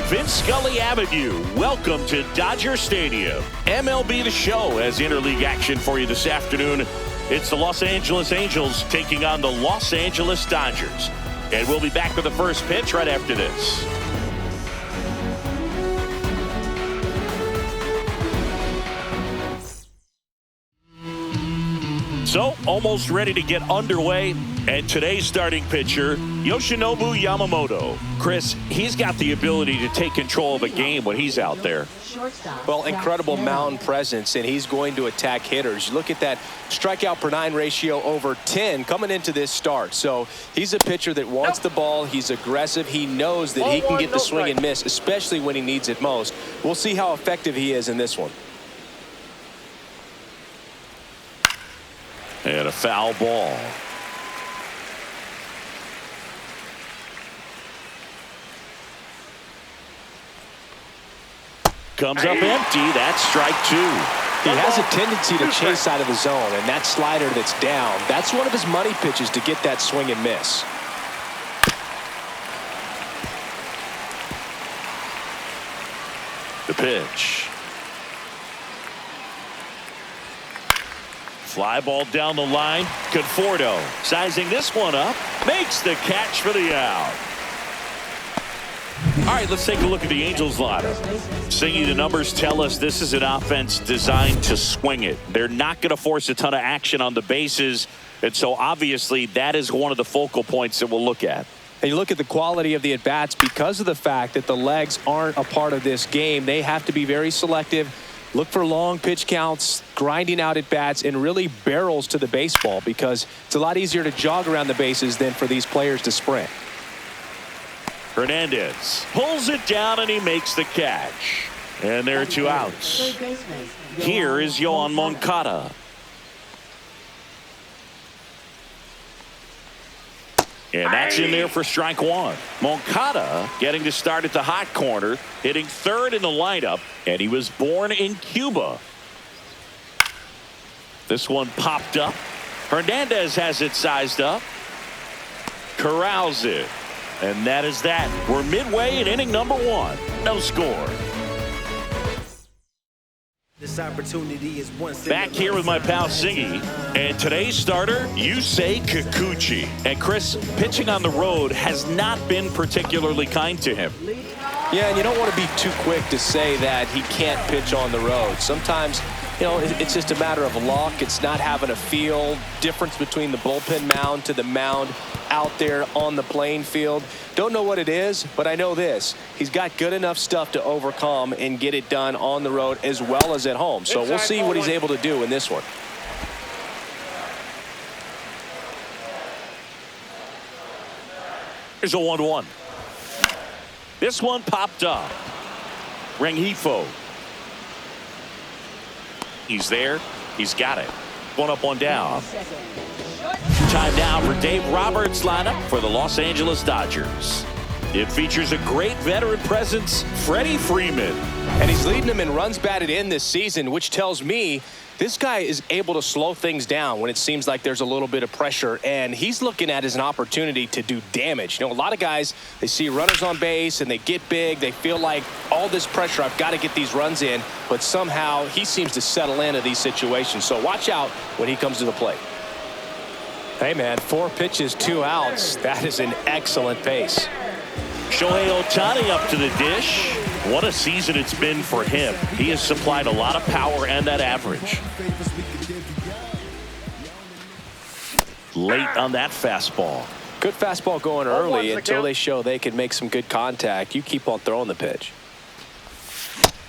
Vince Scully Avenue. Welcome to Dodger Stadium. MLB The Show has interleague action for you this afternoon. It's the Los Angeles Angels taking on the Los Angeles Dodgers. And we'll be back with the first pitch right after this. So, almost ready to get underway. And today's starting pitcher, Yoshinobu Yamamoto. Chris, he's got the ability to take control of a game when he's out there. Well, incredible mound presence, and he's going to attack hitters. Look at that strikeout per 9 ratio over 10 coming into this start. So he's a pitcher that wants the ball. He's aggressive. He knows that he can get the swing and miss, especially when he needs it most. We'll see how effective he is in this one. And a foul ball. Comes up empty. That's strike 2. He has a tendency to chase out of the zone, and that slider that's down, that's one of his money pitches to get that swing and miss. The pitch. Fly ball down the line. Conforto sizing this one up. Makes the catch for the out. All right, let's take a look at the Angels lineup. Singy, the numbers tell us this is an offense designed to swing it. They're not going to force a ton of action on the bases. And so obviously that is one of the focal points that we'll look at. And you look at the quality of the at-bats because of the fact that the legs aren't a part of this game. They have to be very selective. Look for long pitch counts, grinding out at bats, and really barrels to the baseball because it's a lot easier to jog around the bases than for these players to sprint. Hernandez pulls it down and he makes the catch. And there are 2 outs. Here is Yoan Moncada. And that's in there for strike 1. Moncada getting to start at the hot corner, hitting third in the lineup, and he was born in Cuba. This one popped up. Hernandez has it sized up. Corrals it. And that is that. We're midway in inning number 1. No score. This opportunity is back here with my pal Singy, and today's starter, Yusei Kikuchi. And Chris, pitching on the road has not been particularly kind to him. Yeah, and you don't want to be too quick to say that he can't pitch on the road. Sometimes, you know, it's just a matter of luck. It's not having a feel. Difference between the bullpen mound to the mound out there on the playing field. Don't know what it is, but I know this. He's got good enough stuff to overcome and get it done on the road as well as at home. So we'll see what he's able to do in this one. Here's a 1-1. This one popped up. Rengifo. He's there. He's got it. 1 up, 1 down. Time now for Dave Roberts' lineup for the Los Angeles Dodgers. It features a great veteran presence, Freddie Freeman. And he's leading them in runs batted in this season, which tells me this guy is able to slow things down when it seems like there's a little bit of pressure, and he's looking at it as an opportunity to do damage. You know, a lot of guys, they see runners on base and they get big. They feel like all this pressure, I've got to get these runs in, but somehow he seems to settle into these situations. So watch out when he comes to the plate. Hey, man, 4 pitches, 2 outs. That is an excellent pace. Shohei Ohtani up to the dish. What a season it's been for him. He has supplied a lot of power and that average. Late on that fastball. Good fastball going early until they show they can make some good contact. You keep on throwing the pitch.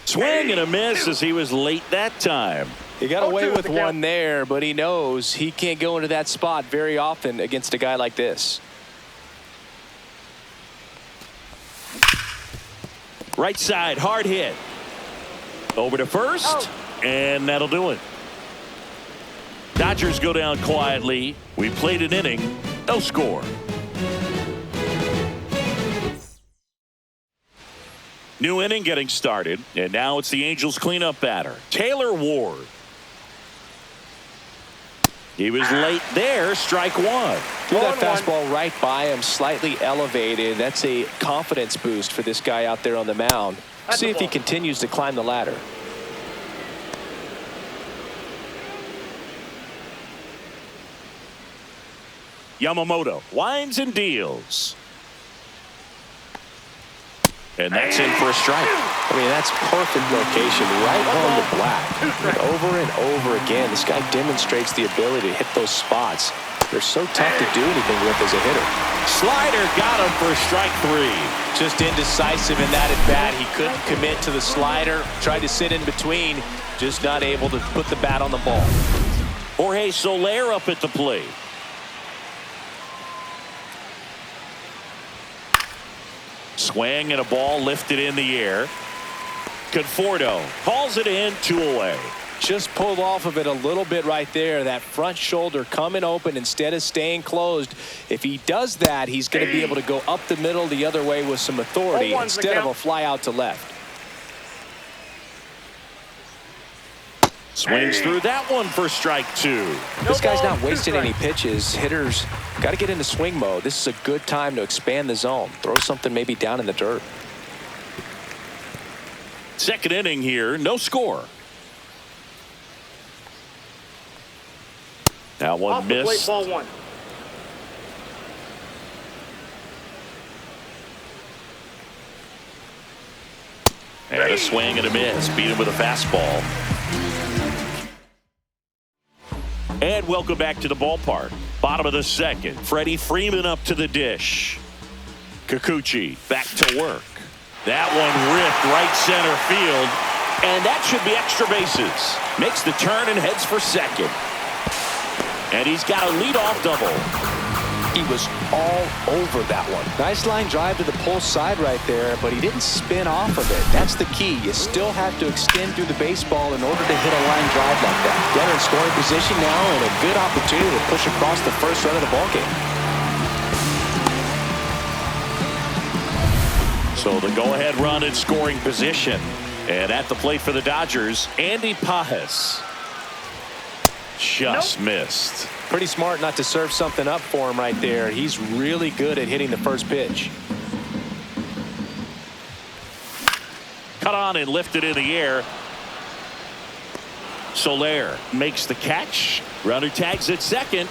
Swing and a miss as he was late that time. He got away with one there, but he knows he can't go into that spot very often against a guy like this. Right side, hard hit. Over to first, and that'll do it. Dodgers go down quietly. We played an inning, no score. New inning getting started, and now it's the Angels cleanup batter, Taylor Ward. He was late there, strike one. Threw that fastball right by him, slightly elevated. That's a confidence boost for this guy out there on the mound. See if he continues to climb the ladder. Yamamoto winds and deals. And that's in for a strike. I mean, that's perfect location, right on the black. And over and over again, this guy demonstrates the ability to hit those spots. They're so tough to do anything with as a hitter. Slider got him for strike three. Just indecisive in that at bat. He couldn't commit to the slider. Tried to sit in between. Just not able to put the bat on the ball. Jorge Soler up at the plate. Swing and a ball lifted in the air. Conforto calls it in, 2 away. Just pulled off of it a little bit right there. That front shoulder coming open instead of staying closed. If he does that, he's going to be able to go up the middle the other way with some authority instead of a fly out to left. Swings through that one for strike two. This guy's not wasting any pitches. Hitters got to get into swing mode. This is a good time to expand the zone. Throw something maybe down in the dirt. Second inning here, no score. That one missed. Ball one. And a swing and a miss. Beat him with a fastball. And welcome back to the ballpark. Bottom of the second. Freddie Freeman up to the dish. Kikuchi back to work. That one ripped right center field. And that should be extra bases. Makes the turn and heads for second. And he's got a leadoff double. He was all over that one. Nice line drive to the pull side right there, but he didn't spin off of it. That's the key. You still have to extend through the baseball in order to hit a line drive like that. Runner in scoring position now, and a good opportunity to push across the first run of the ballgame. So the go-ahead run in scoring position. And at the plate for the Dodgers, Andy Pajes. Just missed. Pretty smart not to serve something up for him right there. He's really good at hitting the first pitch. Cut on and lifted in the air. Soler makes the catch. Runner tags at second.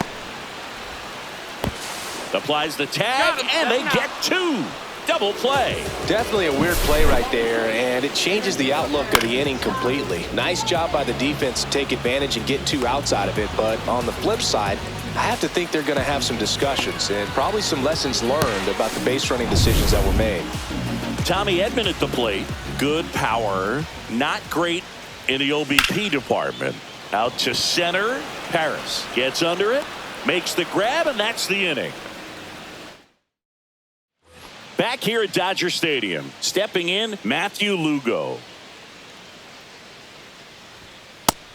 Applies the tag, and they get two. Double play. Definitely a weird play right there, and it changes the outlook of the inning completely. Nice job by the defense to take advantage and get 2 outs out of it, but on the flip side, I have to think they're going to have some discussions and probably some lessons learned about the base running decisions that were made. Tommy Edman at the plate. Good power. Not great in the OBP department. Out to center. Paris gets under it. Makes the grab, and that's the inning. Back here at Dodger Stadium, stepping in, Matthew Lugo.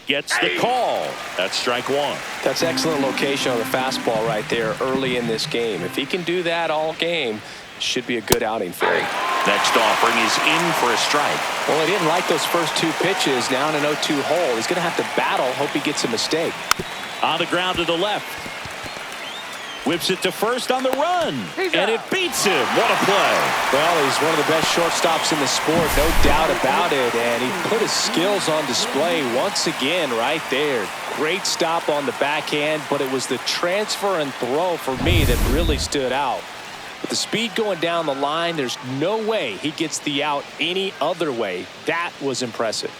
Gets the call. That's strike one. That's excellent location on the fastball right there early in this game. If he can do that all game, should be a good outing for him. Next offering is in for a strike. Well, he didn't like those first 2 pitches. Now in an 0-2 hole. He's going to have to battle. Hope he gets a mistake. On the ground to the left. Whips it to first on the run. And it beats him. What a play. Well, he's one of the best shortstops in the sport, no doubt about it. And he put his skills on display once again right there. Great stop on the backhand, but it was the transfer and throw for me that really stood out. With the speed going down the line, there's no way he gets the out any other way. That was impressive.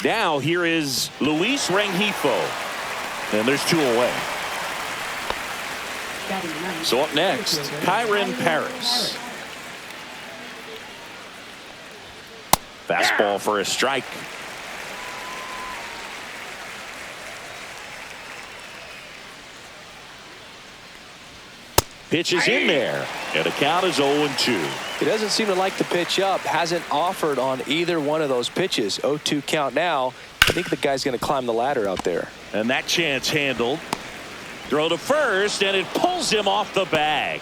Now here is Luis Rengifo. And there's 2 away. So up next, Kyron Paris. Fastball for a strike. Pitch is in there, and the count is 0-2. He doesn't seem to like the pitch up. Hasn't offered on either one of those pitches. 0-2 count now. I think the guy's going to climb the ladder out there. And that chance handled. Throw to first, and it pulls him off the bag.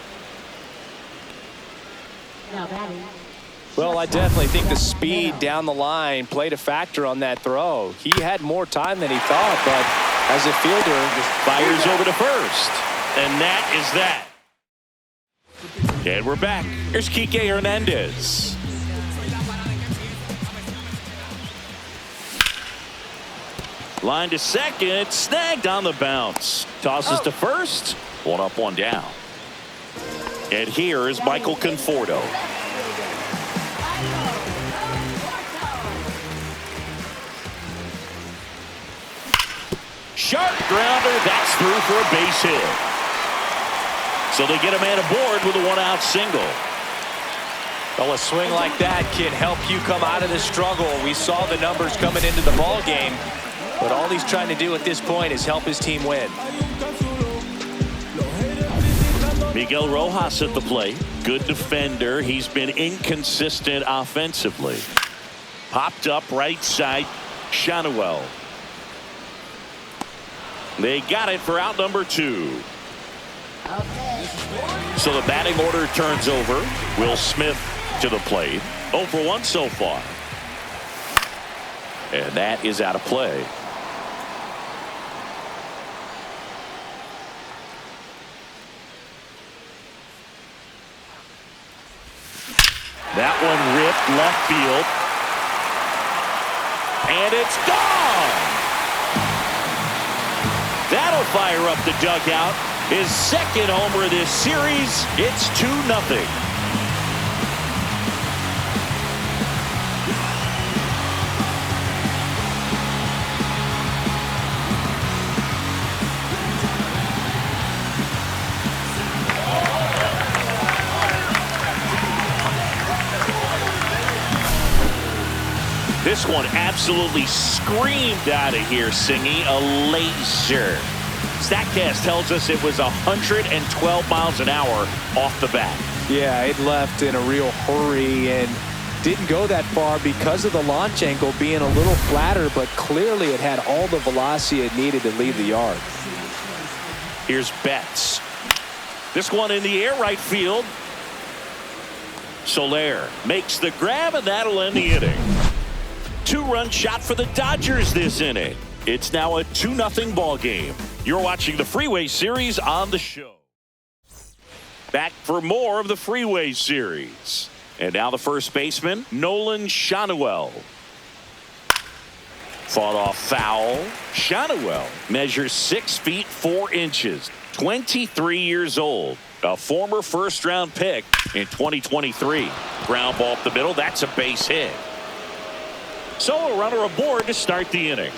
Well, I definitely think the speed down the line played a factor on that throw. He had more time than he thought, but As a fielder, fires over to first. And that is that. And we're back. Here's Kike Hernandez. Line to second, snagged on the bounce. Tosses to first, one up, one down. And here is Michael Conforto. Sharp grounder, that's through for a base hit. So they get a man aboard with a one-out single. Well, a swing like that can help you come out of the struggle. We saw the numbers coming into the ball game, but all he's trying to do at this point is help his team win. Miguel Rojas at the plate. Good defender. He's been inconsistent offensively. Popped up right side, Shanuel. They got it for out number 2. So the batting order turns over. Will Smith to the plate. 0 for 1 so far. And that is out of play. That one ripped left field. And it's gone. That'll fire up the dugout. His second homer of this series. It's 2-0. This one absolutely screamed out of here, Singy. A laser. StatCast tells us it was 112 miles an hour off the bat. Yeah, it left in a real hurry and didn't go that far because of the launch angle being a little flatter, but clearly it had all the velocity it needed to leave the yard. Here's Betts. This one in the air right field. Soler makes the grab, and that'll end the inning. 2-run shot for the Dodgers this inning. It's now a 2-0 ball game. You're watching the Freeway Series on the show. Back for more of the Freeway Series. And now the first baseman, Nolan Shanuel. Fought off foul. Shanuel measures 6 feet 4 inches. 23 years old. A former first-round pick in 2023. Ground ball up the middle. That's a base hit. So a runner aboard to start the inning.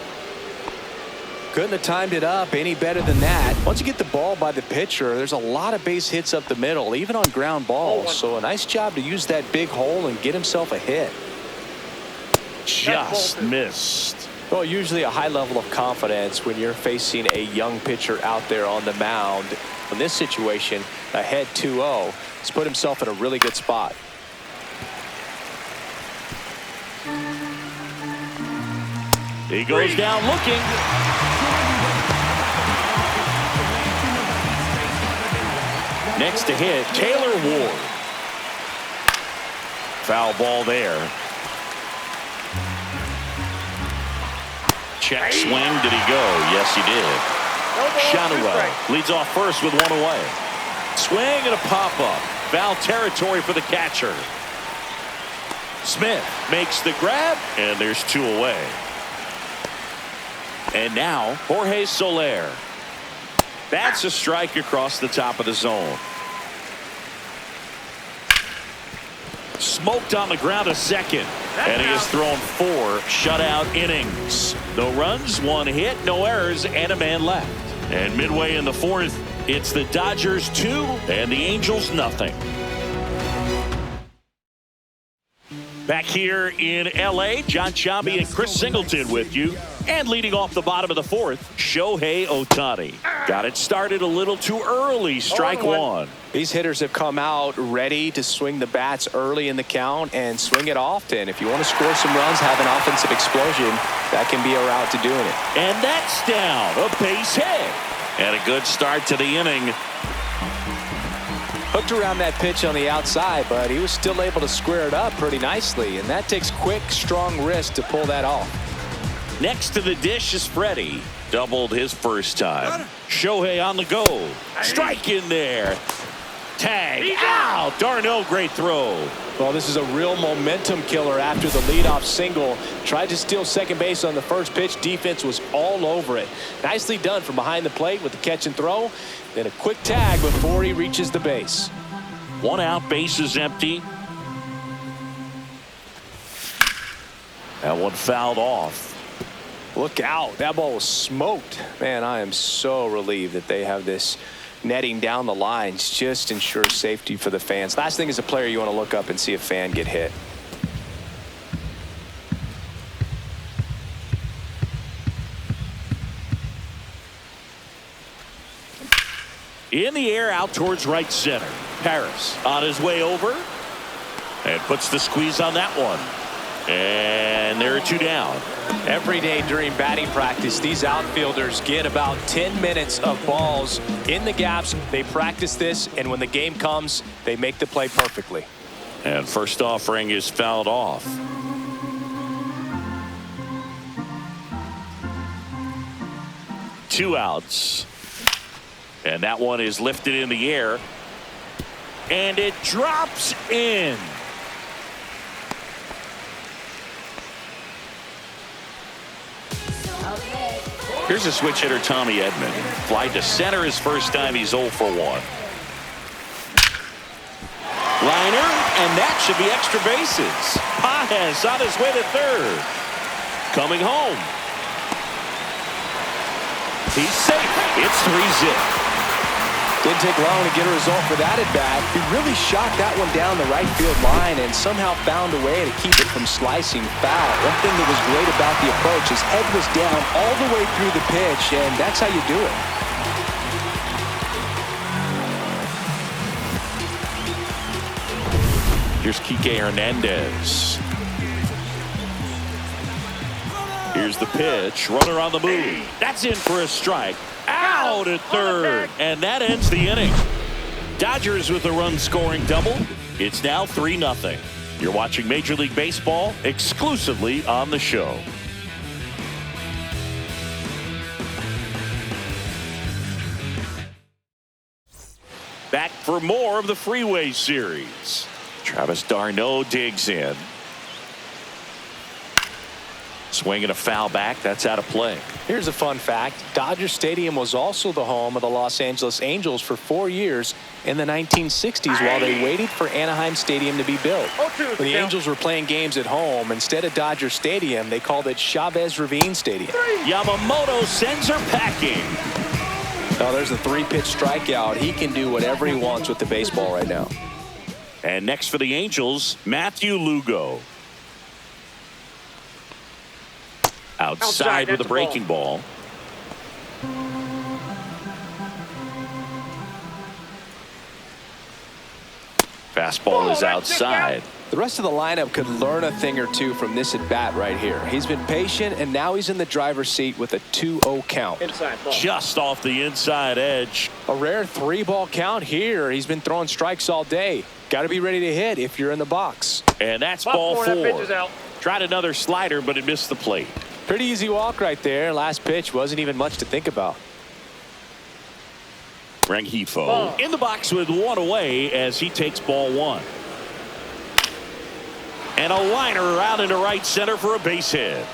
Couldn't have timed it up any better than that. Once you get the ball by the pitcher, there's a lot of base hits up the middle, even on ground balls. So a nice job to use that big hole and get himself a hit. Just missed. Well, usually a high level of confidence when you're facing a young pitcher out there on the mound. In this situation, ahead 2-0, he's put himself in a really good spot. He goes down looking. Next to hit, Taylor Ward. Foul ball there. Check swing. Did he go? Yes, he did. Shanuel leads off first with 1 away. Swing and a pop-up. Foul territory for the catcher. Smith makes the grab, and there's 2 away. And now, Jorge Soler. That's a strike across the top of the zone. Smoked on the ground a second. And he has thrown 4 shutout innings. No runs, 1 hit, no errors, and a man left. And midway in the 4th, it's the Dodgers 2 and the Angels nothing. Back here in L.A., John Chambi and Chris Singleton with you. And leading off the bottom of the 4th, Shohei Ohtani. Got it started a little too early, strike 1. These hitters have come out ready to swing the bats early in the count and swing it often. If you want to score some runs, have an offensive explosion, that can be a route to doing it. And that's down, a base hit. And a good start to the inning. Hooked around that pitch on the outside, but he was still able to square it up pretty nicely. And that takes quick, strong wrist to pull that off. Next to the dish is Freddie. Doubled his first time. Shohei on the go. Strike in there. Tag. Ow! Darno, great throw. Well, this is a real momentum killer after the leadoff single. Tried to steal second base on the first pitch. Defense was all over it. Nicely done from behind the plate with the catch and throw. Then a quick tag before he reaches the base. 1 out, base is empty. That one fouled off. Look out. That ball was smoked. Man, I am so relieved that they have this netting down the lines. Just ensures safety for the fans. Last thing as a player, you want to look up and see a fan get hit. In the air out towards right center. Paris on his way over and puts the squeeze on that one. And there are 2 down. Every day during batting practice, these outfielders get about 10 minutes of balls in the gaps. They practice this, and when the game comes, they make the play perfectly. And first offering is fouled off. Two outs. And that one is lifted in the air. And it drops in. Here's a switch hitter, Tommy Edman. Fly to center his first time. He's 0 for 1. Liner, and that should be extra bases. Paez on his way to third. Coming home. He's safe. It's 3-0. Didn't take long to get a result for that at bat. He really shot that one down the right field line and somehow found a way to keep it from slicing foul. One thing that was great about the approach is head was down all the way through the pitch, and that's how you do it. Here's Kike Hernandez. Here's the pitch. Runner on the move. That's in for a strike. Out at third. And that ends the inning. Dodgers with a run-scoring double. It's now 3-0. You're watching Major League Baseball exclusively on the show. Back for more of the Freeway Series. Travis d'Arnaud digs in. Swinging a foul back. That's out of play. Here's a fun fact. Dodger Stadium was also the home of the Los Angeles Angels for 4 years in the 1960s while they waited for Anaheim Stadium to be built. When the Angels were playing games at home, instead of Dodger Stadium, they called it Chavez Ravine Stadium. Yamamoto sends her packing. Oh, there's a 3-pitch strikeout. He can do whatever he wants with the baseball right now. And next for the Angels, Matthew Lugo. Outside with a breaking ball. Fastball is outside. The rest of the lineup could learn a thing or two from this at bat right here. He's been patient, and now he's in the driver's seat with a 2-0 count. Just off the inside edge. A rare 3-ball count here. He's been throwing strikes all day. Got to be ready to hit if you're in the box. And that's ball 4. Tried another slider, but it missed the plate. Pretty easy walk right there. Last pitch wasn't even much to think about. Rengifo in the box with 1 away as he takes ball 1. And a liner out into right center for a base hit.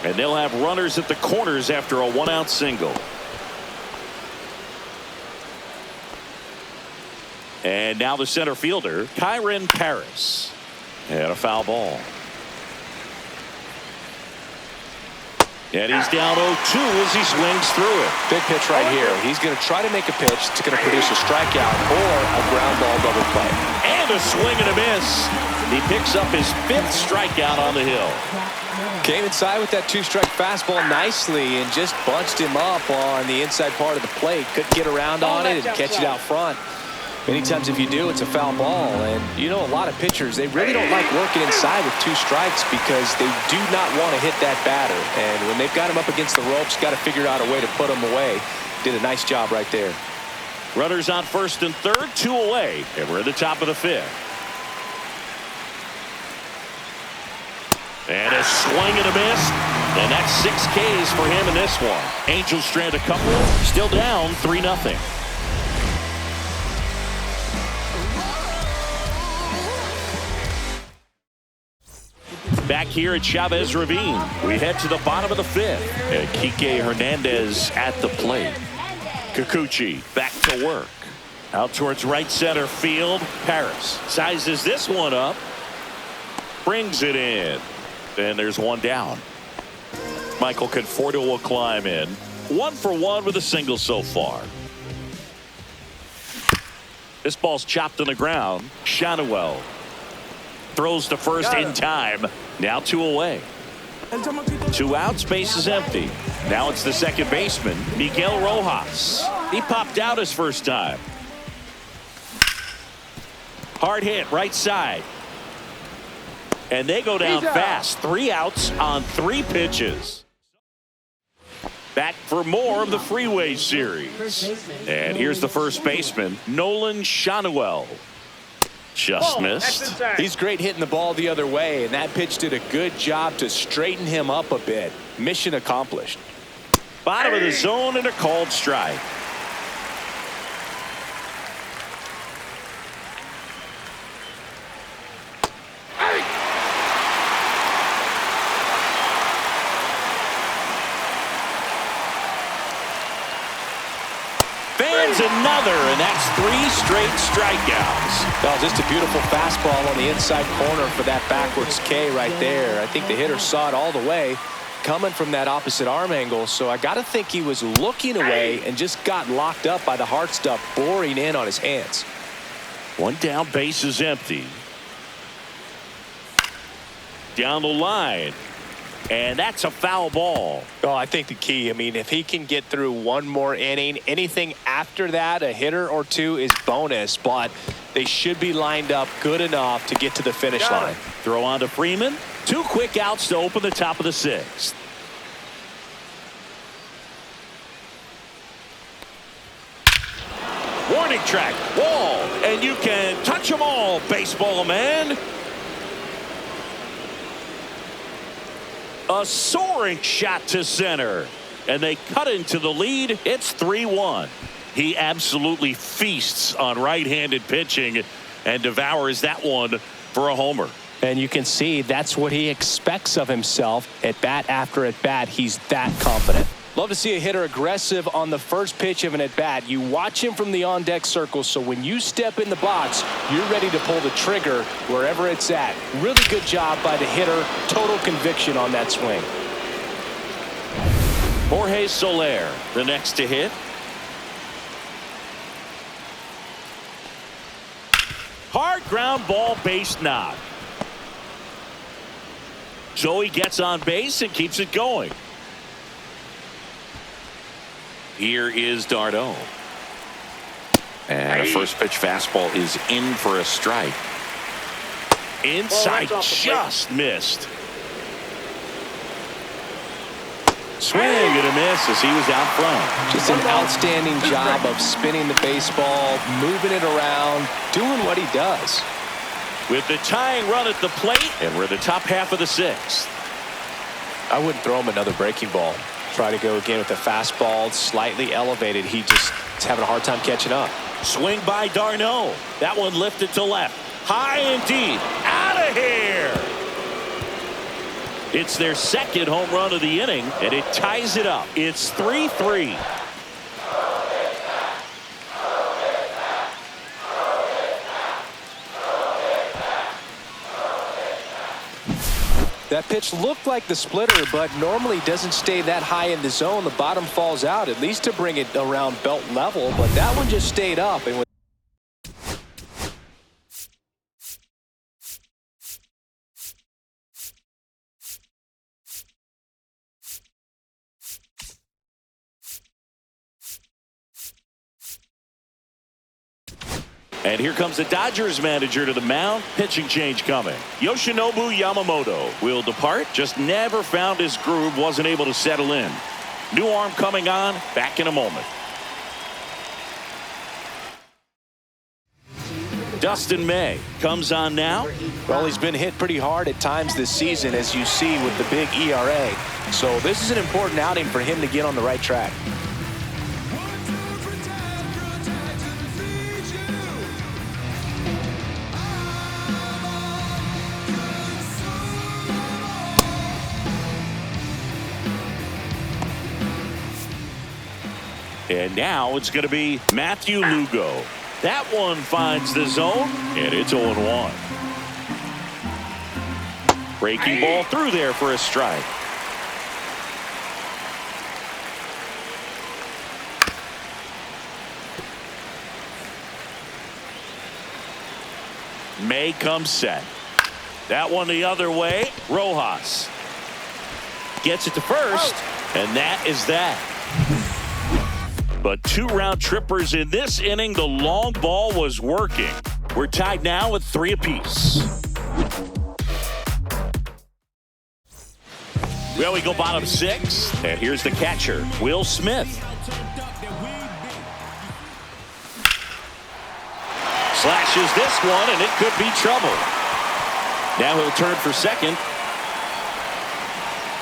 And they'll have runners at the corners after a 1-out single. And now the center fielder, Kyron Paris. And a foul ball. And he's down 0-2 as he swings through it. Big pitch right here. He's going to try to make a pitch that's going to produce a strikeout or a ground ball double play. And a swing and a miss. He picks up his 5th strikeout on the hill. Came inside with that 2-strike fastball nicely and just bunched him up on the inside part of the plate. Couldn't get around on it and catch it out front. Many times if you do, it's a foul ball. And you know, a lot of pitchers, they really don't like working inside with 2 strikes because they do not want to hit that batter. And when they've got him up against the ropes, got to figure out a way to put him away. Did a nice job right there. Runners on first and third, 2 away. And we're at the top of the 5th. And a swing and a miss. And that's 6 Ks for him in this one. Angels strand a couple, still down 3-0. Back here at Chavez Ravine, we head to the bottom of the 5th. And Kike Hernandez at the plate. Kikuchi back to work. Out towards right center field. Paris sizes this one up. Brings it in. And there's one down. Michael Conforto will climb in. 1 for 1 with a single so far. This ball's chopped on the ground. Shanuel throws to first in time. Now 2 away. 2 outs, base is empty. Now it's the second baseman, Miguel Rojas. He popped out his first time. Hard hit, right side. And they go down fast. 3 outs on 3 pitches. Back for more of the Freeway Series. And here's the first baseman, Nolan Shanuel. Just missed. He's great hitting the ball the other way, and that pitch did a good job to straighten him up a bit. Mission accomplished. Bottom of the zone and a called strike. Another, and that's 3 straight strikeouts. Well, just a beautiful fastball on the inside corner for that backwards K right there. I think the hitter saw it all the way coming from that opposite arm angle, so I got to think he was looking away and just got locked up by the hard stuff boring in on his hands. 1 down, base is empty. Down the line. And that's a foul ball. Oh, I think the key, I mean, if he can get through 1 more inning, anything after that, a hitter or 2 is bonus, but they should be lined up good enough to get to the finish line. Throw on to Freeman. 2 quick outs to open the top of the 6th. Warning track, wall, and you can touch them all, baseball man. A soaring shot to center, and they cut into the lead. It's 3-1. He absolutely feasts on right-handed pitching and devours that one for a homer. And you can see that's what he expects of himself at bat after at bat. He's that confident. Love to see a hitter aggressive on the first pitch of an at bat. You watch him from the on deck circle, so when you step in the box, you're ready to pull the trigger wherever it's at. Really good job by the hitter. Total conviction on that swing. Jorge Soler, the next to hit. Hard ground ball, base knock. Joey gets on base and keeps it going. Here is d'Arnaud. And a first pitch fastball is in for a strike. Inside, just missed. Swing and a miss as he was out front. Just an outstanding job of spinning the baseball, moving it around, doing what he does. With the tying run at the plate, and we're the top half of the 6th. I wouldn't throw him another breaking ball. Try to go again with the fastball, slightly elevated. He just is having a hard time catching up. Swing by d'Arnaud. That one lifted to left. High and deep. Out of here. It's their second home run of the inning, and it ties it up. It's 3-3. That pitch looked like the splitter, but normally doesn't stay that high in the zone. The bottom falls out, at least to bring it around belt level, but that one just stayed up. And And here comes the Dodgers manager to the mound. Pitching change coming. Yoshinobu Yamamoto will depart. Just never found his groove. Wasn't able to settle in. New arm coming on. Back in a moment. Dustin May comes on now. Well, he's been hit pretty hard at times this season, as you see with the big ERA. So this is an important outing for him to get on the right track. And now it's going to be Matthew Lugo. That one finds the zone, and it's 0-1. Breaking ball through there for a strike. May comes set. That one the other way. Rojas gets it to first, and that is that. But 2 round trippers in this inning. The long ball was working. We're tied now with 3 apiece. Well, we go bottom 6, and here's the catcher, Will Smith. Slashes this one, and it could be trouble. Now he'll turn for second.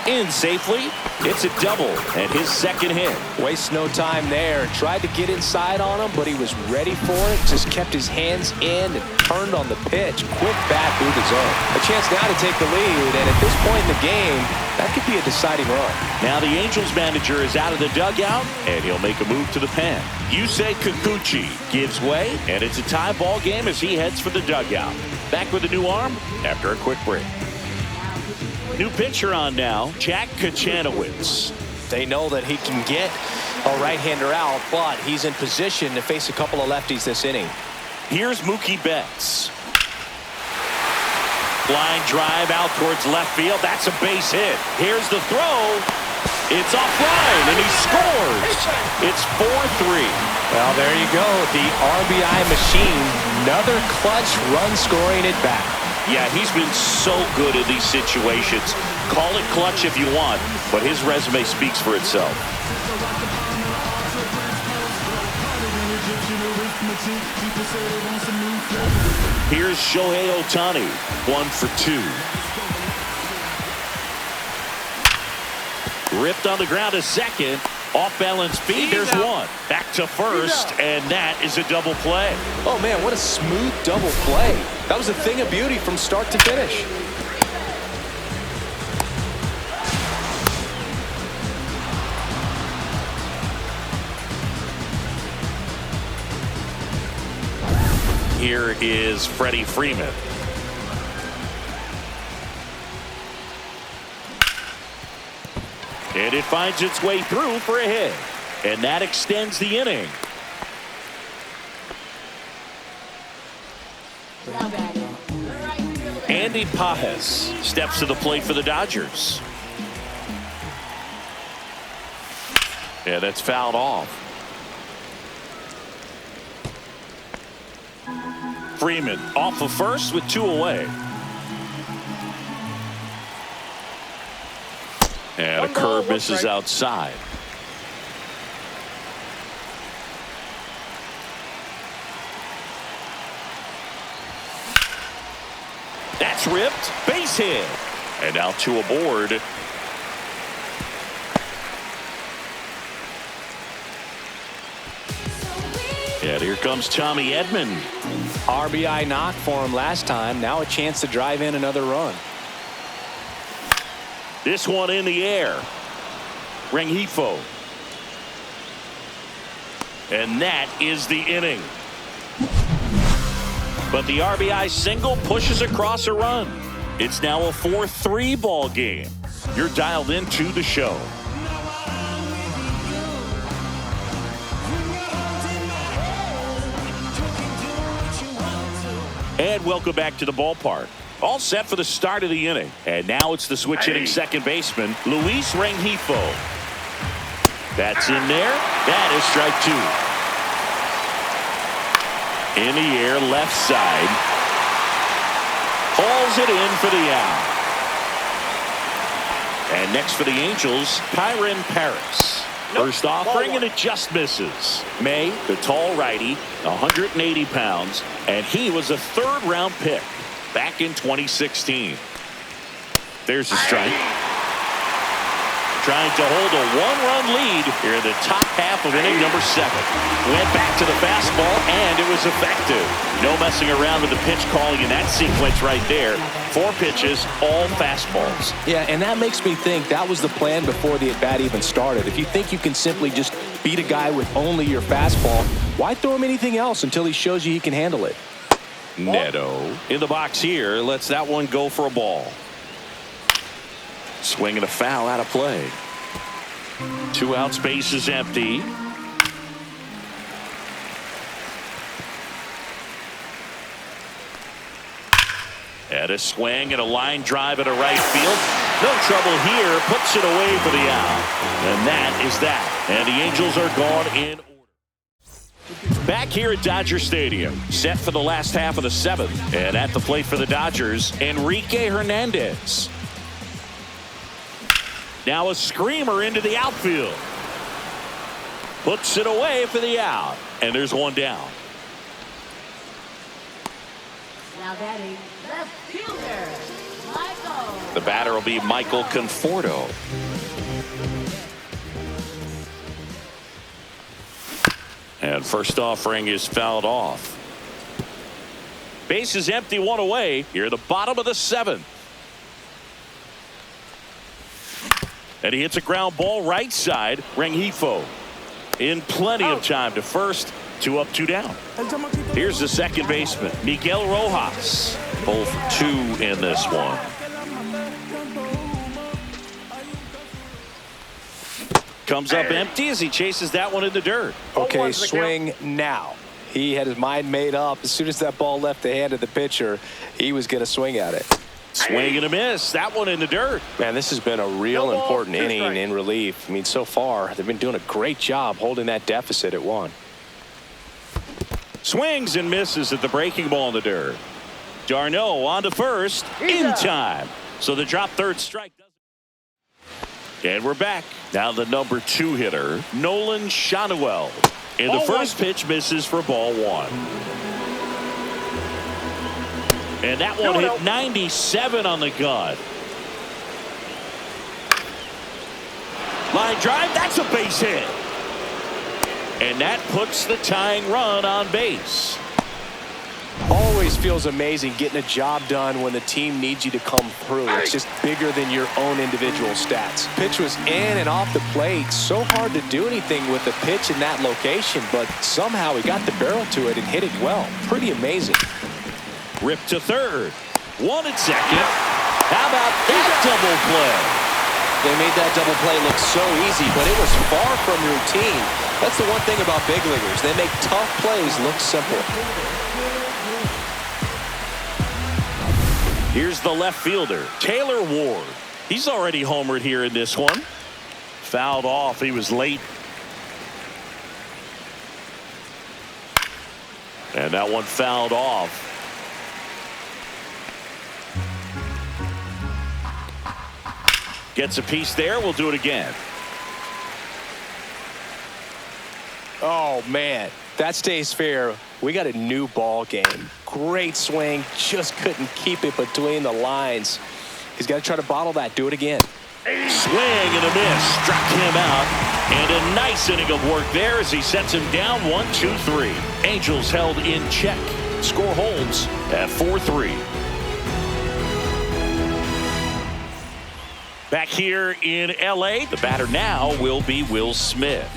In safely. It's a double and his second hit. Wastes no time there. Tried to get inside on him, but he was ready for it. Just kept his hands in and turned on the pitch. Quick bat through the zone. A chance now to take the lead, and at this point in the game, that could be a deciding run. Now the Angels manager is out of the dugout, and he'll make a move to the pen. Yusei Kikuchi gives way, and it's a tie ball game as he heads for the dugout. Back with a new arm after a quick break. New pitcher on now, Jack Kachanowicz. They know that he can get a right-hander out, but he's in position to face a couple of lefties this inning. Here's Mookie Betts. Line drive out towards left field. That's a base hit. Here's the throw. It's offline, and he scores. It's 4-3. Well, there you go. The RBI machine. Another clutch run scoring at bat. Yeah, he's been so good in these situations. Call it clutch if you want, but his resume speaks for itself. Here's Shohei Ohtani, 1 for 2. Ripped on the ground to second. Off-balance feet, there's one. Back to first, and that is a double play. Oh, man, what a smooth double play. That was a thing of beauty from start to finish. Here is Freddie Freeman. And it finds its way through for a hit. And that extends the inning. Andy Pajes steps to the plate for the Dodgers. Yeah, that's fouled off. Freeman off of first with 2 away. And a curve misses outside. That's ripped. Base hit. And now 2 aboard. And here comes Tommy Edman. RBI knock for him last time. Now a chance to drive in another run. This one in the air. Rengifo. And that is the inning. But the RBI single pushes across a run. It's now a 4-3 ball game. You're dialed into the show. And welcome back to the ballpark. All set for the start of the inning. And now it's the switch hitting second baseman, Luis Rengifo. That's in there. That is strike 2. In the air, left side. Hauls it in for the out. And next for the Angels, Kyren Paris. First offering, and it just misses. May, the tall righty, 180 pounds, and he was a third-round pick back in 2016. There's a strike. Trying to hold a one-run lead here in the top half of inning number 7. Went back to the fastball, and it was effective. No messing around with the pitch calling in that sequence right there. 4 pitches, all fastballs. Yeah, and that makes me think that was the plan before the at-bat even started. If you think you can simply just beat a guy with only your fastball, why throw him anything else until he shows you he can handle it? Neto in the box here lets that one go for a ball. Swing and a foul out of play. 2 outs, base is empty. And a swing and a line drive at a right field. No trouble here. Puts it away for the out. And that is that. And the Angels are gone in order. Back here at Dodger Stadium. Set for the last half of the 7th. And at the plate for the Dodgers, Enrique Hernandez. Now a screamer into the outfield. Puts it away for the out. And there's one down. Now batting left fielder, Michael. The batter will be Michael Conforto. And first offering is fouled off. Base is empty, 1 away. Here at the bottom of the 7th. And he hits a ground ball right side. Rengifo in plenty of time to first. 2 up, 2 down. Here's the second baseman, Miguel Rojas. 0 for 2 in this one. Comes up empty as he chases that one in the dirt. Okay, swing now. He had his mind made up. As soon as that ball left the hand of the pitcher, he was going to swing at it. Swing and a miss. That one in the dirt. Man, this has been a real important inning in relief. I mean, so far, they've been doing a great job holding that deficit at 1. Swings and misses at the breaking ball in the dirt. Darno on to first in time. So the drop third strike. And we're back. Now the number 2 hitter, Nolan Schanuel. And the first pitch misses for ball 1. And that one hit 97 on the gun. Line drive, that's a base hit. And that puts the tying run on base. Always feels amazing getting a job done when the team needs you to come through. It's just bigger than your own individual stats. Pitch was in and off the plate. So hard to do anything with the pitch in that location, but somehow he got the barrel to it and hit it well. Pretty amazing. Ripped to third. 1 at second. How about that double play? They made that double play look so easy, but it was far from routine. That's the one thing about big leaguers. They make tough plays look simple. Here's the left fielder, Taylor Ward. He's already homered here in this one. Fouled off. He was late. And that one fouled off. Gets a piece there. We'll do it again. Oh, man. That stays fair. We got a new ball game. Great swing. Just couldn't keep it between the lines. He's got to try to bottle that. Do it again. Swing and a miss. Struck him out. And a nice inning of work there as he sets him down 1-2-3. Angels held in check. Score holds at 4-3. Back here in L.A., the batter now will be Will Smith.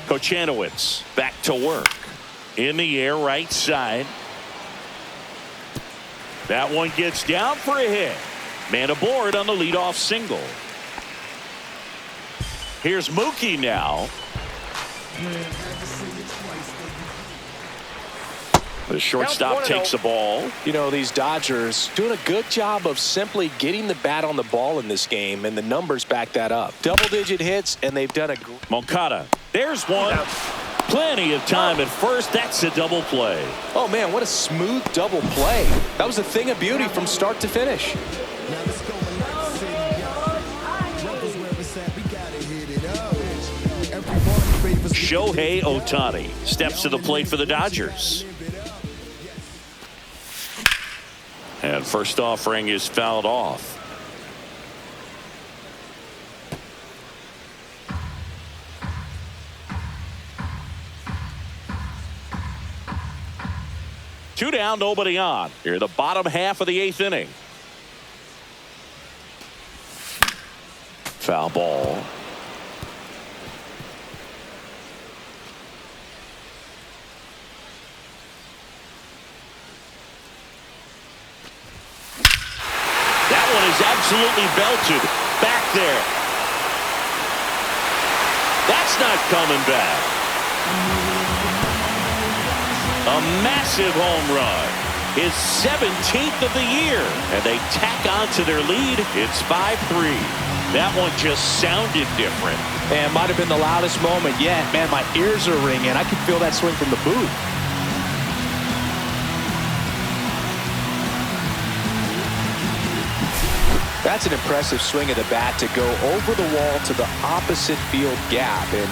Kochanowicz back to work. In the air, right side. That one gets down for a hit. Man aboard on the leadoff single. Here's Mookie now. The shortstop takes the ball. You know, these Dodgers doing a good job of simply getting the bat on the ball in this game, and the numbers back that up. Double-digit hits, and they've done a... Moncada. There's one. Plenty of time at first. That's a double play. Oh, man, what a smooth double play. That was a thing of beauty from start to finish. Shohei Ohtani steps to the plate for the Dodgers. And first offering is fouled off. Two down, nobody on. Here, the bottom half of the 8th inning. Foul ball. That one is absolutely belted. Back there. That's not coming back. A massive home run. His 17th of the year. And they tack on to their lead. It's 5-3. That one just sounded different. And might have been the loudest moment yet. Man, my ears are ringing. I can feel that swing from the booth. That's an impressive swing of the bat to go over the wall to the opposite field gap. And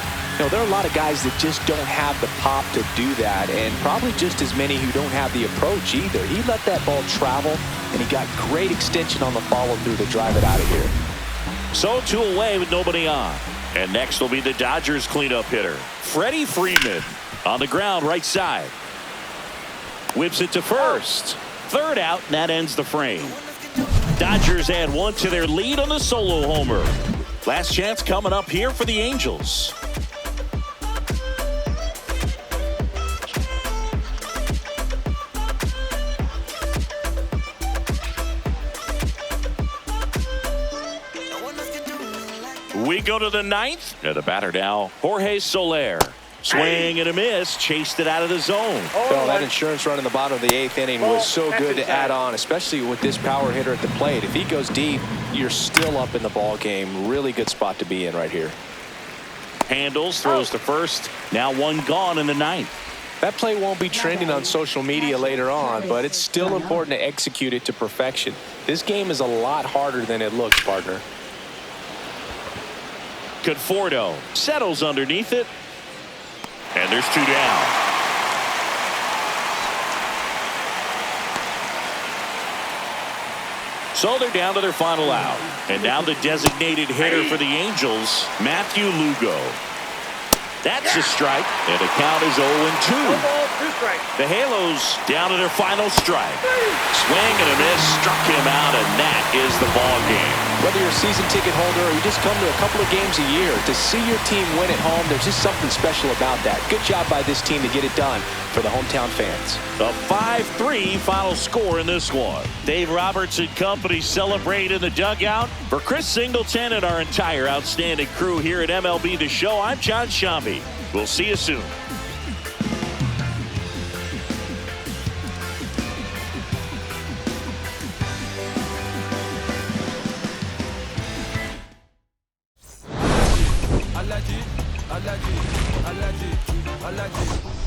there are a lot of guys that just don't have the pop to do that, and probably just as many who don't have the approach either. He let that ball travel, and he got great extension on the follow-through to drive it out of here. So 2 away with nobody on. And next will be the Dodgers cleanup hitter, Freddie Freeman. On the ground, right side. Whips it to first. Third out, and that ends the frame. Dodgers add 1 to their lead on the solo homer. Last chance coming up here for the Angels. We go to the 9th. And the batter now, Jorge Soler. Swing and a miss. Chased it out of the zone. Well, that insurance run in the bottom of the 8th inning was so good to add on, especially with this power hitter at the plate. If he goes deep, you're still up in the ball game. Really good spot to be in right here. Handles, throws to first. Now 1 gone in the 9th. That play won't be trending on social media later on, but it's still important to execute it to perfection. This game is a lot harder than it looks, partner. Conforto settles underneath it. And there's 2 down. So they're down to their final out. And now the designated hitter for the Angels, Matthew Lugo. That's a strike. And the count is 0-2. The Halos down to their final strike. Swing and a miss. Struck him out, and that is the ball game. Whether you're a season ticket holder or you just come to a couple of games a year, to see your team win at home, there's just something special about that. Good job by this team to get it done for the hometown fans. The 5-3 final score in this one. Dave Roberts and company celebrate in the dugout. For Chris Singleton and our entire outstanding crew here at MLB The Show, I'm John Shambi. We'll see you soon. Allergy, allergy, allergy, allergy.